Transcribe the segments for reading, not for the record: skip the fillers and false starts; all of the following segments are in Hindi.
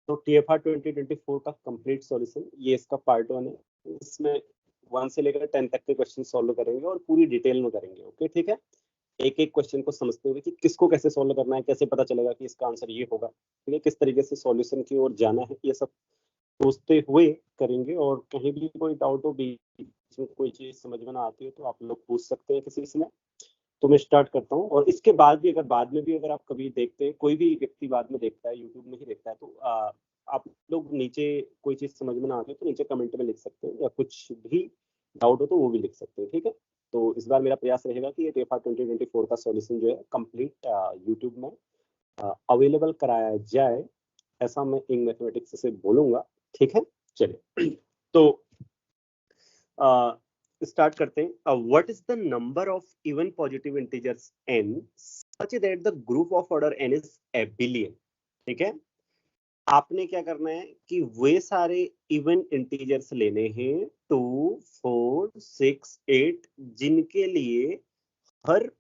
तो TFR 2024 का कंप्लीट सॉल्यूशन, ये इसका पार्ट 1 है। इसमें 1 से लेकर 10 तक के क्वेश्चन सॉल्व करेंगे और पूरी डिटेल में करेंगे। ओके, ठीक है। एक एक क्वेश्चन को समझते हुए कि किसको कैसे सॉल्व करना है, कैसे पता चलेगा कि इसका आंसर ये होगा, ठीक है, किस तरीके से सॉल्यूशन की ओर जाना है, ये सब सोचते हुए करेंगे। और कहीं भी कोई डाउट हो, बीच में कोई चीज समझ में ना आती हो, तो आप लोग पूछ सकते हैं किसी से। तो मैं स्टार्ट करता हूँ। और इसके बाद भी अगर आप कभी देखते हैं, कोई भी व्यक्ति बाद में देखता है, यूट्यूब में ही देखता है, तो आप लोग नीचे कोई चीज समझ में ना आती है तो नीचे कमेंट में लिख सकते हैं, या कुछ भी डाउट हो तो वो भी लिख सकते हैं, ठीक है। तो इस बार मेरा प्रयास रहेगा कि ये TFR 2024 का सॉल्यूशन जो है कंप्लीट यूट्यूब में अवेलेबल कराया जाए, ऐसा मैं इंग मैथमेटिक्स से बोलूंगा, ठीक है। चलिए तो स्टार्ट करते हैं। What is the number of even positive integers n such that the group of order n is एबिलियन, ठीक है। आपने क्या करना है कि वे सारे इवन इंटीजर्स लेने हैं 2, 4, 6, 8 जिनके लिए हर,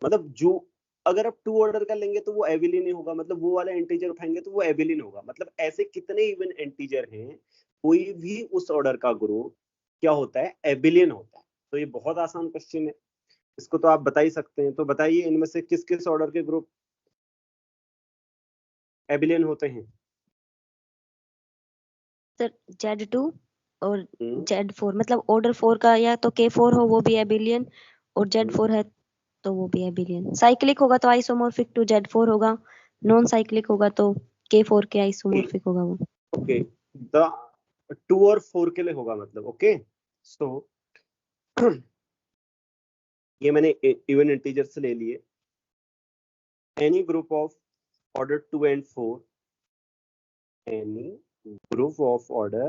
मतलब जो, अगर आप 2 ऑर्डर का लेंगे तो वो एबिलियन ही होगा, मतलब वो वाला इंटीजर उठाएंगे तो वो एबिलियन होगा। मतलब ऐसे कितने इवन इंटीजर हैं, कोई भी उस ऑर्डर का ग्रुप क्या होता है, एबिलियन होता है। तो ये बहुत आसान क्वेश्चन है, इसको तो आप बता ही सकते हैं। तो बताइए इनमें से किस किस ऑर्डर के ग्रुप एबिलियन होते हैं। सर Z2 और Z4, मतलब ऑर्डर 4 का या तो K4 हो वो भी एबिलियन, और Z4 है तो वो भी एबिलियन। साइक्लिक होगा तो आइसोमॉर्फिक टू Z4 होगा, नॉन साइक्लिक होगा तो K4 के आइसोमॉर्फिक होगा वो। ओके, द 2 और 4 के लिए होगा, मतलब ओके। सो ये मैंने इवन इंटीजर से ले लिए। Any group of order 2 and 4, any group of order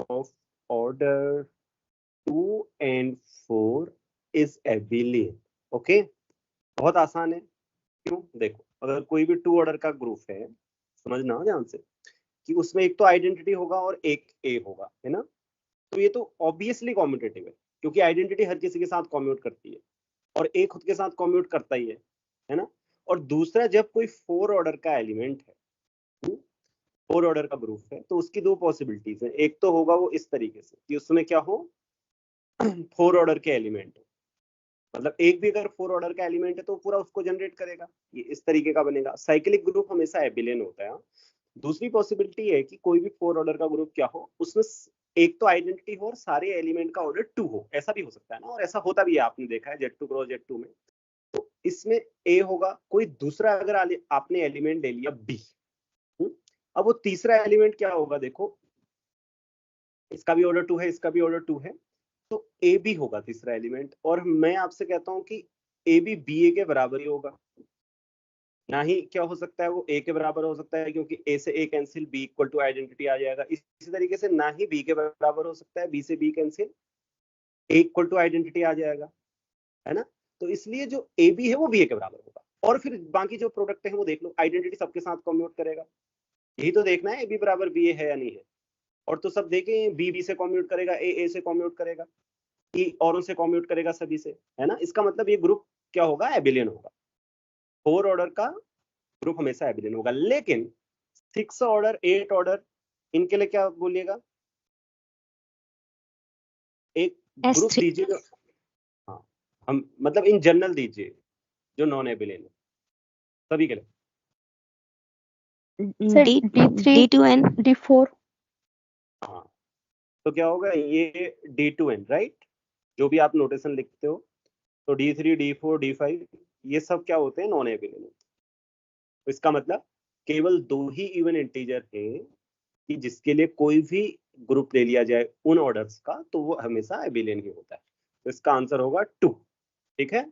of order 2 and 4 is abelian। Okay, बहुत आसान है। क्यों, देखो, अगर कोई भी 2 ऑर्डर का ग्रुप है, समझना ध्यान से, कि उसमें एक तो आइडेंटिटी होगा और एक ए होगा, है ना। तो ये तो ऑब्वियसली कॉम्यूटेटिव है, क्योंकि आइडेंटिटी हर किसी के साथ कॉम्यूट करती है और ए खुद के साथ कॉम्यूट करता ही है ना। और दूसरा, जब कोई 4 ऑर्डर का एलिमेंट है, 4 ऑर्डर का ग्रुप है, तो उसकी 2 पॉसिबिलिटीज है। एक तो होगा वो इस तरीके से कि उसमें क्या हो, 4 ऑर्डर के एलिमेंट, मतलब एक भी अगर 4 ऑर्डर का एलिमेंट है तो पूरा उसको जनरेट करेगा, ये इस तरीके का बनेगा। साइक्लिक ग्रुप हमेशा एबिलियन होता है। दूसरी पॉसिबिलिटी है कि कोई भी 4 ऑर्डर का ग्रुप क्या हो, उसमें एक तो आइडेंटिटी हो और सारे एलिमेंट का ऑर्डर 2 हो, ऐसा भी हो सकता है ना। और ऐसा होता भी है, आपने देखा है Z2 क्रॉस Z2 में। तो इसमें ए होगा, कोई दूसरा अगर आपने एलिमेंट ले लिया बी, अब वो तीसरा एलिमेंट क्या होगा, देखो, इसका भी ऑर्डर 2 है, इसका भी ऑर्डर 2 है, तो ए बी होगा तीसरा एलिमेंट। और मैं आपसे कहता हूं कि ए बी बी ए के बराबर ही होगा। ना ही क्या हो सकता है, वो ए के बराबर हो सकता है, क्योंकि ए से A cancel, B equal to identity आ जाएगा। इसी तरीके से ना ही बी के बराबर हो सकता है, बी से B cancel, A equal to identity आ जाएगा, है ना। तो इसलिए जो ए बी है वो बी ए के बराबर होगा। और फिर बाकी जो प्रोडक्ट है वो देख लो, आइडेंटिटी सबके साथ कम्यूट करेगा। यही तो देखना है, ए बी बराबर बी ए है या नहीं है। और तो सब देखें, बी बी से कम्यूट करेगा, ए से कम्यूट करेगा, ई औरों से कम्यूट करेगा, सभी से, है ना। इसका मतलब ये ग्रुप क्या होगा, एबिलियन होगा। 4 ऑर्डर का ग्रुप हमेशा एबिलियन होगा। लेकिन 6 ऑर्डर, 8 ऑर्डर, इनके लिए क्या बोलिएगा, एक ग्रुप S3 दीजिए। हाँ, हम मतलब इन जनरल दीजिए जो नॉन एबिलियन है, सभी के लिए। D2N D4। हाँ, तो क्या होगा, ये D2N, राइट, जो भी आप नोटेशन लिखते हो। तो D3, D4, D5, ये सब क्या होते हैं, नॉन एबिलियन। तो इसका मतलब केवल 2 ही इवन इंटीजर हैं कि जिसके लिए कोई भी ग्रुप ले लिया जाए उन ऑर्डर्स का, तो वो हमेशा एबिलियन ही होता है। तो इसका आंसर होगा 2, ठीक है।